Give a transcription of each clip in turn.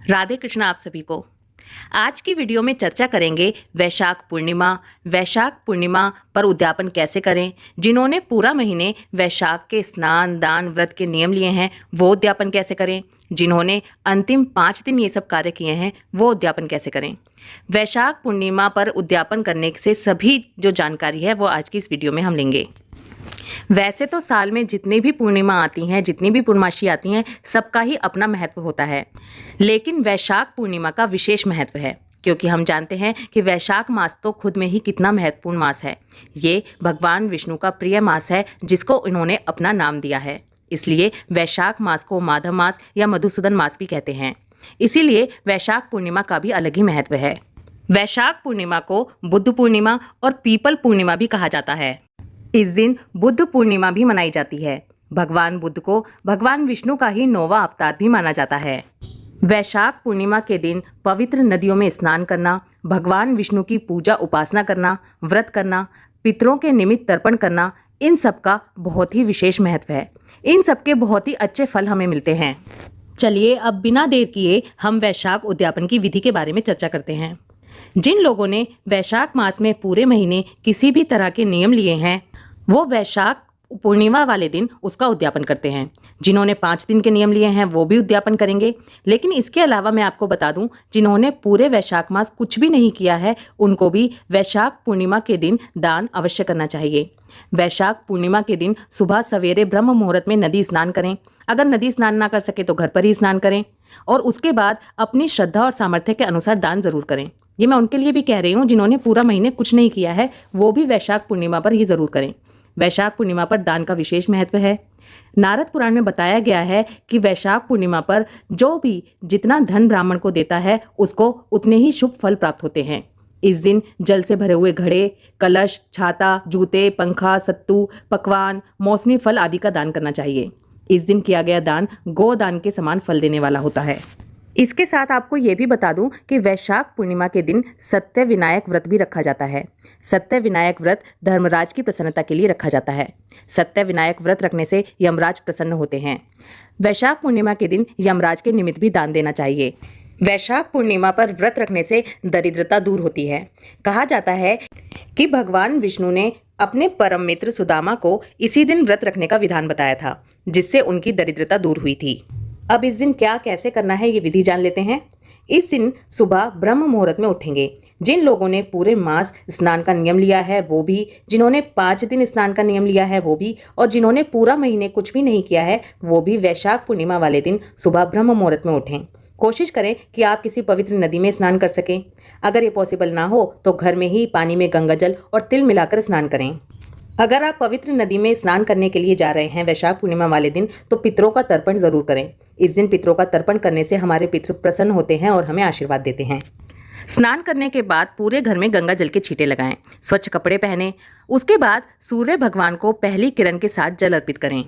राधे कृष्ण आप सभी को। आज की वीडियो में चर्चा करेंगे वैशाख पूर्णिमा। वैशाख पूर्णिमा पर उद्यापन कैसे करें। जिन्होंने पूरा महीने वैशाख के स्नान दान व्रत के नियम लिए हैं वो उद्यापन कैसे करें। जिन्होंने अंतिम 5 दिन ये सब कार्य किए हैं वो उद्यापन कैसे करें। वैशाख पूर्णिमा पर उद्यापन करने से सभी जो जानकारी है वो आज की इस वीडियो में हम लेंगे। वैसे तो साल में जितनी भी पूर्णिमा आती हैं, जितनी भी पूर्णमासी आती हैं, सबका ही अपना महत्व होता है, लेकिन वैशाख पूर्णिमा का विशेष महत्व है क्योंकि हम जानते हैं कि वैशाख मास तो खुद में ही कितना महत्वपूर्ण मास है। ये भगवान विष्णु का प्रिय मास है जिसको इन्होंने अपना नाम दिया है। इसलिए वैशाख मास को माधव मास या मधुसूदन मास भी कहते हैं। इसीलिए वैशाख पूर्णिमा का भी अलग ही महत्व है। वैशाख पूर्णिमा को बुद्ध पूर्णिमा और पीपल पूर्णिमा भी कहा जाता है। इस दिन बुद्ध पूर्णिमा भी मनाई जाती है। भगवान बुद्ध को भगवान विष्णु का ही 9वां अवतार भी माना जाता है। वैशाख पूर्णिमा के दिन पवित्र नदियों में स्नान करना, भगवान विष्णु की पूजा उपासना करना, व्रत करना, पितरों के निमित्त तर्पण करना, इन सब का बहुत ही विशेष महत्व है। इन सब के बहुत ही अच्छे फल हमें मिलते हैं। चलिए अब बिना देर किए हम वैशाख उद्यापन की विधि के बारे में चर्चा करते हैं। जिन लोगों ने वैशाख मास में पूरे महीने किसी भी तरह के नियम लिए हैं वो वैशाख पूर्णिमा वाले दिन उसका उद्यापन करते हैं। जिन्होंने 5 दिन के नियम लिए हैं वो भी उद्यापन करेंगे। लेकिन इसके अलावा मैं आपको बता दूं, जिन्होंने पूरे वैशाख मास कुछ भी नहीं किया है उनको भी वैशाख पूर्णिमा के दिन दान अवश्य करना चाहिए। वैशाख पूर्णिमा के दिन सुबह सवेरे ब्रह्म मुहूर्त में नदी स्नान करें। अगर नदी स्नान ना कर सके तो घर पर ही स्नान करें और उसके बाद अपनी श्रद्धा और सामर्थ्य के अनुसार दान जरूर करें। ये मैं उनके लिए भी कह रही हूँ जिन्होंने पूरा महीने कुछ नहीं किया है, वो भी वैशाख पूर्णिमा पर ही जरूर करें। वैशाख पूर्णिमा पर दान का विशेष महत्व है। नारद पुराण में बताया गया है कि वैशाख पूर्णिमा पर जो भी जितना धन ब्राह्मण को देता है उसको उतने ही शुभ फल प्राप्त होते हैं। इस दिन जल से भरे हुए घड़े, कलश, छाता, जूते, पंखा, सत्तू, पकवान, मौसमी फल आदि का दान करना चाहिए। इस दिन किया गया दान गोदान के समान फल देने वाला होता है। इसके साथ आपको ये भी बता दूं कि वैशाख पूर्णिमा के दिन सत्य विनायक व्रत भी रखा जाता है। सत्य विनायक व्रत धर्मराज की प्रसन्नता के लिए रखा जाता है। सत्य विनायक व्रत रखने से यमराज प्रसन्न होते हैं। वैशाख पूर्णिमा के दिन यमराज के निमित्त भी दान देना चाहिए। वैशाख पूर्णिमा पर व्रत रखने से दरिद्रता दूर होती है। कहा जाता है कि भगवान विष्णु ने अपने परम मित्र सुदामा को इसी दिन व्रत रखने का विधान बताया था, जिससे उनकी दरिद्रता दूर हुई थी। अब इस दिन क्या कैसे करना है ये विधि जान लेते हैं। इस दिन सुबह ब्रह्म मुहूर्त में उठेंगे। जिन लोगों ने पूरे मास स्नान का नियम लिया है वो भी, जिन्होंने 5 दिन स्नान का नियम लिया है वो भी, और जिन्होंने पूरा महीने कुछ भी नहीं किया है वो भी वैशाख पूर्णिमा वाले दिन सुबह ब्रह्म मुहूर्त में उठें। कोशिश करें कि आप किसी पवित्र नदी में स्नान कर सकें। अगर ये पॉसिबल ना हो तो घर में ही पानी में गंगा जल और तिल मिलाकर स्नान करें। अगर आप पवित्र नदी में स्नान करने के लिए जा रहे हैं वैशाख पूर्णिमा वाले दिन तो पितरों का तर्पण जरूर करें। इस दिन पितरों का तर्पण करने से हमारे पितृ प्रसन्न होते हैं और हमें आशीर्वाद देते हैं। स्नान करने के बाद पूरे घर में गंगा जल के छींटे लगाएं, स्वच्छ कपड़े पहनें। उसके बाद सूर्य भगवान को पहली किरण के साथ जल अर्पित करें।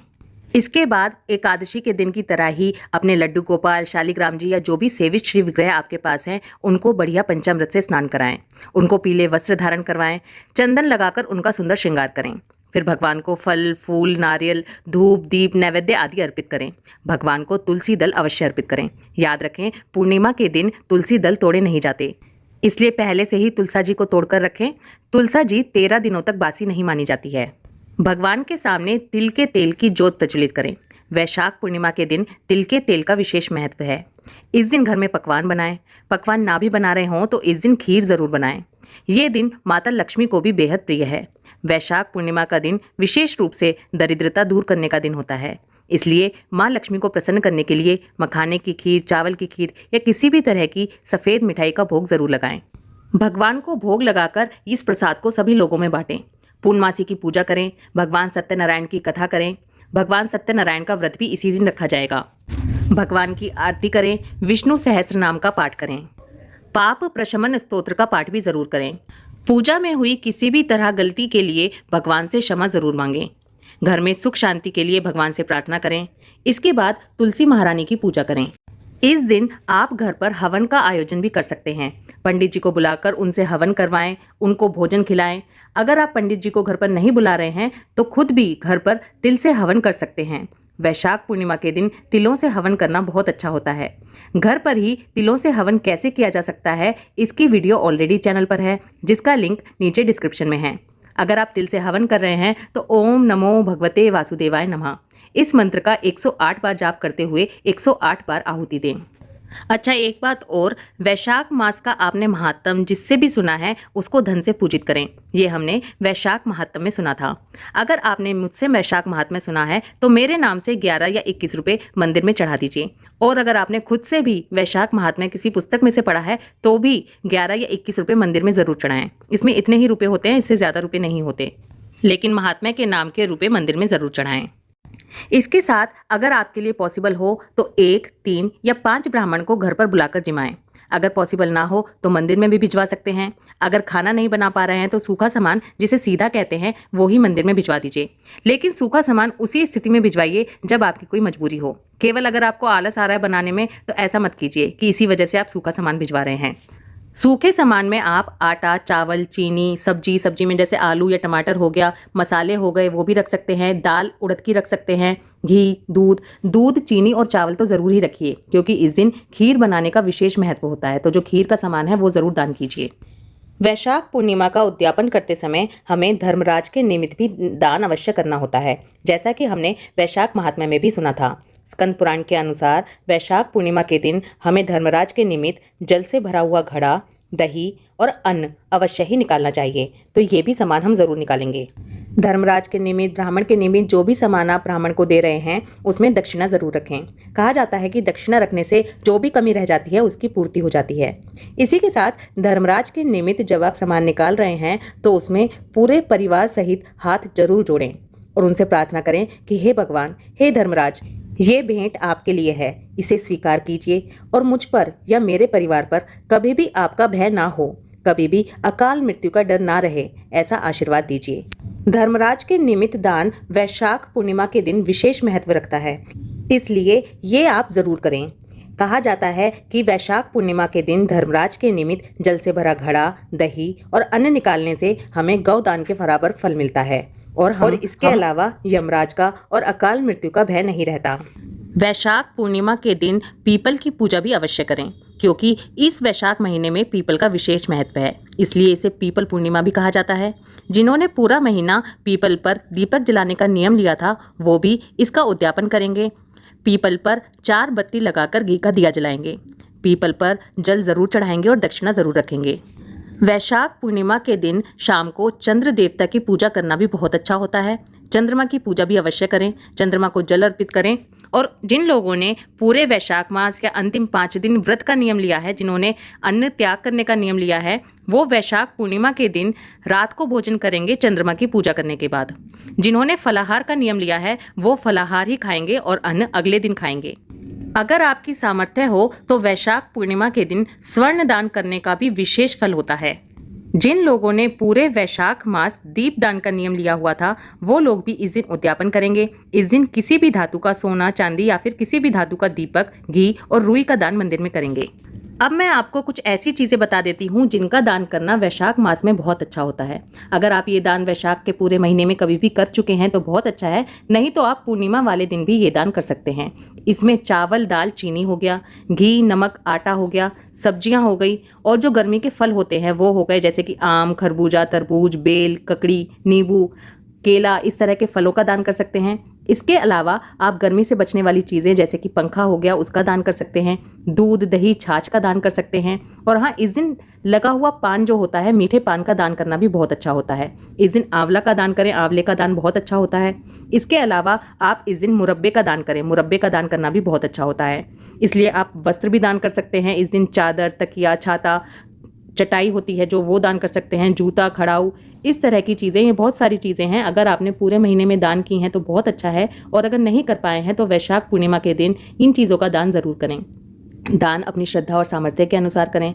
इसके बाद एकादशी के दिन की तरह ही अपने लड्डू गोपाल, शालिग्राम जी या जो भी सेवित श्री विग्रह आपके पास हैं उनको बढ़िया पंचामृत से स्नान कराएं। उनको पीले वस्त्र धारण करवाएं। चंदन लगाकर उनका सुंदर श्रृंगार करें। फिर भगवान को फल, फूल, नारियल, धूप, दीप, नैवेद्य आदि अर्पित करें। भगवान को तुलसी दल अवश्य अर्पित करें। याद रखें, पूर्णिमा के दिन तुलसी दल तोड़े नहीं जाते, इसलिए पहले से ही तुलसा जी को तोड़कर रखें। तुलसा जी 13 दिनों तक बासी नहीं मानी जाती है। भगवान के सामने तिल के तेल की ज्योत प्रज्वलित करें। वैशाख पूर्णिमा के दिन तिल के तेल का विशेष महत्व है। इस दिन घर में पकवान बनाएं। पकवान ना भी बना रहे हों तो इस दिन खीर जरूर बनाएं। ये दिन माता लक्ष्मी को भी बेहद प्रिय है। वैशाख पूर्णिमा का दिन विशेष रूप से दरिद्रता दूर करने का दिन होता है। इसलिए माँ लक्ष्मी को प्रसन्न करने के लिए मखाने की खीर, चावल की खीर या किसी भी तरह की सफ़ेद मिठाई का भोग जरूर लगाएं। भगवान को भोग लगाकर इस प्रसाद को सभी लोगों में बांटें। पूर्णमासी की पूजा करें। भगवान सत्यनारायण की कथा करें। भगवान सत्यनारायण का व्रत भी इसी दिन रखा जाएगा। भगवान की आरती करें। विष्णु सहस्त्र नाम का पाठ करें। पाप प्रशमन स्तोत्र का पाठ भी जरूर करें। पूजा में हुई किसी भी तरह गलती के लिए भगवान से क्षमा जरूर मांगें। घर में सुख शांति के लिए भगवान से प्रार्थना करें। इसके बाद तुलसी महारानी की पूजा करें। इस दिन आप घर पर हवन का आयोजन भी कर सकते हैं। पंडित जी को बुलाकर उनसे हवन करवाएं, उनको भोजन खिलाएं। अगर आप पंडित जी को घर पर नहीं बुला रहे हैं तो खुद भी घर पर तिल से हवन कर सकते हैं। वैशाख पूर्णिमा के दिन तिलों से हवन करना बहुत अच्छा होता है। घर पर ही तिलों से हवन कैसे किया जा सकता है, इसकी वीडियो ऑलरेडी चैनल पर है, जिसका लिंक नीचे डिस्क्रिप्शन में है। अगर आप तिल से हवन कर रहे हैं तो ओम नमो भगवते वासुदेवाय नमः इस मंत्र का 108 बार जाप करते हुए 108 बार आहुति दें। अच्छा, एक बात और, वैशाख मास का आपने महात्म जिससे भी सुना है उसको धन से पूजित करें। ये हमने वैशाख महात्म में सुना था। अगर आपने मुझसे वैशाख महात्म में सुना है तो मेरे नाम से 11 या 21 रुपए मंदिर में चढ़ा दीजिए। और अगर आपने खुद से भी वैशाख महात्म्य किसी पुस्तक में से पढ़ा है तो भी 11 या 21 रुपए मंदिर में जरूर चढ़ाएं। इसमें इतने ही रुपए होते हैं, इससे ज्यादा रुपए नहीं होते, लेकिन महात्म्य के नाम के रुपए मंदिर में जरूर चढ़ाएं। इसके साथ अगर आपके लिए पॉसिबल हो तो 1, 3 या 5 ब्राह्मण को घर पर बुलाकर जिमाएं। अगर पॉसिबल ना हो तो मंदिर में भी भिजवा सकते हैं। अगर खाना नहीं बना पा रहे हैं तो सूखा सामान, जिसे सीधा कहते हैं, वो ही मंदिर में भिजवा दीजिए। लेकिन सूखा सामान उसी स्थिति में भिजवाइए जब आपकी कोई मजबूरी हो। केवल अगर आपको आलस आ रहा है बनाने में तो ऐसा मत कीजिए कि इसी वजह से आप सूखा सामान भिजवा रहे हैं। सूखे सामान में आप आटा, चावल, चीनी, सब्जी में जैसे आलू या टमाटर हो गया, मसाले हो गए वो भी रख सकते हैं, दाल उड़द की रख सकते हैं, घी, दूध, चीनी और चावल तो ज़रूर ही रखिए, क्योंकि इस दिन खीर बनाने का विशेष महत्व होता है। तो जो खीर का सामान है वो ज़रूर दान कीजिए। वैशाख पूर्णिमा का उद्यापन करते समय हमें धर्मराज के निमित्त भी दान अवश्य करना होता है, जैसा कि हमने वैशाख महात्म्य में भी सुना था। स्कंद पुराण के अनुसार वैशाख पूर्णिमा के दिन हमें धर्मराज के निमित्त जल से भरा हुआ घड़ा, दही और अन्न अवश्य ही निकालना चाहिए। तो ये भी सामान हम जरूर निकालेंगे। धर्मराज के निमित्त, ब्राह्मण के निमित्त जो भी सामान आप ब्राह्मण को दे रहे हैं उसमें दक्षिणा जरूर रखें। कहा जाता है कि दक्षिणा रखने से जो भी कमी रह जाती है उसकी पूर्ति हो जाती है। इसी के साथ धर्मराज के निमित्त जब आप सामान निकाल रहे हैं तो उसमें पूरे परिवार सहित हाथ जरूर जोड़ें और उनसे प्रार्थना करें कि हे भगवान, हे धर्मराज, ये भेंट आपके लिए है, इसे स्वीकार कीजिए और मुझ पर या मेरे परिवार पर कभी भी आपका भय ना हो, कभी भी अकाल मृत्यु का डर ना रहे, ऐसा आशीर्वाद दीजिए। धर्मराज के निमित्त दान वैशाख पूर्णिमा के दिन विशेष महत्व रखता है, इसलिए ये आप जरूर करें। कहा जाता है कि वैशाख पूर्णिमा के दिन धर्मराज के निमित्त जल से भरा घड़ा, दही और अन्न निकालने से हमें गौदान के बराबर फल मिलता है और इसके अलावा यमराज का और अकाल मृत्यु का भय नहीं रहता। वैशाख पूर्णिमा के दिन पीपल की पूजा भी अवश्य करें, क्योंकि इस वैशाख महीने में पीपल का विशेष महत्व है, इसलिए इसे पीपल पूर्णिमा भी कहा जाता है। जिन्होंने पूरा महीना पीपल पर दीपक जलाने का नियम लिया था वो भी इसका उद्यापन करेंगे। पीपल पर 4 बत्ती लगाकर घी का दिया जलाएंगे। पीपल पर जल जरूर चढ़ाएंगे और दक्षिणा जरूर रखेंगे। वैशाख पूर्णिमा के दिन शाम को चंद्र देवता की पूजा करना भी बहुत अच्छा होता है। चंद्रमा की पूजा भी अवश्य करें, चंद्रमा को जल अर्पित करें। और जिन लोगों ने पूरे वैशाख मास के अंतिम 5 दिन व्रत का नियम लिया है, जिन्होंने अन्न त्याग करने का नियम लिया है, वो वैशाख पूर्णिमा के दिन रात को भोजन करेंगे चंद्रमा की पूजा करने के बाद। जिन्होंने फलाहार का नियम लिया है वो फलाहार ही खाएंगे और अन्न अगले दिन खाएंगे। अगर आपकी सामर्थ्य हो तो वैशाख पूर्णिमा के दिन स्वर्ण दान करने का भी विशेष फल होता है। जिन लोगों ने पूरे वैशाख मास दीप दान का नियम लिया हुआ था वो लोग भी इस दिन उद्यापन करेंगे। इस दिन किसी भी धातु का सोना, चांदी या फिर किसी भी धातु का दीपक, घी और रुई का दान मंदिर में करेंगे। अब मैं आपको कुछ ऐसी चीज़ें बता देती हूँ जिनका दान करना वैशाख मास में बहुत अच्छा होता है। अगर आप ये दान वैशाख के पूरे महीने में कभी भी कर चुके हैं तो बहुत अच्छा है, नहीं तो आप पूर्णिमा वाले दिन भी ये दान कर सकते हैं। इसमें चावल, दाल, चीनी हो गया, घी, नमक, आटा हो गया, सब्जियां हो गई और जो गर्मी के फल होते हैं वो हो गए, जैसे कि आम, खरबूजा, तरबूज, बेल, ककड़ी, नींबू, केला, इस तरह के फलों का दान कर सकते हैं। इसके अलावा आप गर्मी से बचने वाली चीज़ें जैसे कि पंखा हो गया उसका दान कर सकते हैं। दूध, दही, छाछ का दान कर सकते हैं। और हाँ, इस दिन लगा हुआ पान जो होता है, मीठे पान का दान करना भी बहुत अच्छा होता है। इस दिन आंवला का दान करें, आंवले का दान बहुत अच्छा होता है। इसके अलावा आप इस दिन मुरब्बे का दान करें, मुरब्बे का दान करना भी बहुत अच्छा होता है। इसलिए आप वस्त्र भी दान कर सकते हैं। इस दिन चादर, तकिया, छाता, चटाई होती है जो वो दान कर सकते हैं, जूता, खड़ाऊ, इस तरह की चीज़ें, ये बहुत सारी चीज़ें हैं। अगर आपने पूरे महीने में दान की हैं तो बहुत अच्छा है, और अगर नहीं कर पाए हैं तो वैशाख पूर्णिमा के दिन इन चीज़ों का दान ज़रूर करें। दान अपनी श्रद्धा और सामर्थ्य के अनुसार करें।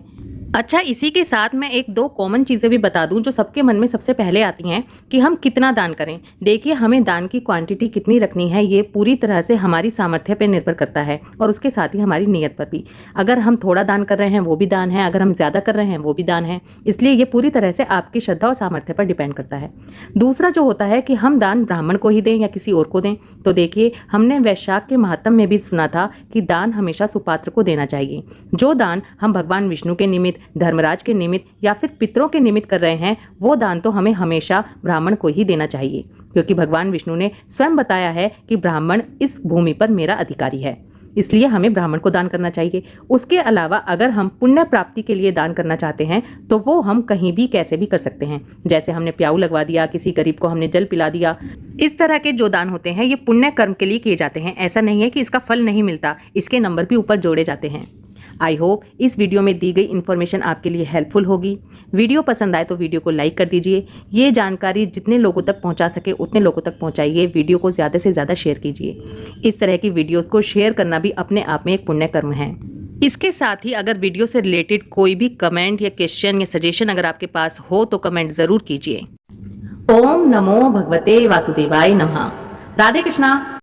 अच्छा, इसी के साथ मैं एक दो कॉमन चीज़ें भी बता दूं जो सबके मन में सबसे पहले आती हैं कि हम कितना दान करें। देखिए, हमें दान की क्वांटिटी कितनी रखनी है ये पूरी तरह से हमारी सामर्थ्य पर निर्भर करता है और उसके साथ ही हमारी नीयत पर भी। अगर हम थोड़ा दान कर रहे हैं वो भी दान है, अगर हम ज़्यादा कर रहे हैं वो भी दान है। इसलिए ये पूरी तरह से आपकी श्रद्धा और सामर्थ्य पर डिपेंड करता है। दूसरा जो होता है कि हम दान ब्राह्मण को ही दें या किसी और को दें, तो देखिए, हमने वैशाख के महात्म में भी सुना था कि दान हमेशा सुपात्र को देना चाहिए। जो दान हम भगवान विष्णु के निमित्त, धर्मराज के निमित्त या फिर पितरों के निमित्त कर रहे हैं, वो दान तो हमें हमेशा ब्राह्मण को ही देना चाहिए, क्योंकि भगवान विष्णु ने स्वयं बताया है कि ब्राह्मण इस भूमि पर मेरा अधिकारी है। इसलिए हमें ब्राह्मण को दान करना चाहिए। उसके अलावा अगर हम पुण्य प्राप्ति के लिए दान करना चाहते हैं तो वो हम कहीं भी कैसे भी कर सकते हैं। जैसे हमने प्याऊ लगवा दिया, किसी गरीब को हमने जल पिला दिया। इस तरह के जो दान होते हैं ये पुण्य कर्म के लिए किए जाते हैं। ऐसा नहीं है कि इसका फल नहीं मिलता, इसके नंबर भी ऊपर जोड़े जाते हैं। आई होप इस वीडियो में दी गई इन्फॉर्मेशन आपके लिए हेल्पफुल होगी। वीडियो पसंद आए तो वीडियो को लाइक कर दीजिए। ये जानकारी जितने लोगों तक पहुंचा सके उतने लोगों तक पहुंचाइए। वीडियो को ज़्यादा से ज़्यादा शेयर कीजिए। इस तरह की वीडियोस को शेयर करना भी अपने आप में एक पुण्य कर्म है। इसके साथ ही अगर वीडियो से रिलेटेड कोई भी कमेंट या क्वेश्चन या सजेशन अगर आपके पास हो तो कमेंट ज़रूर कीजिए। ओम नमो भगवते वासुदेवाय नमः। राधे कृष्णा।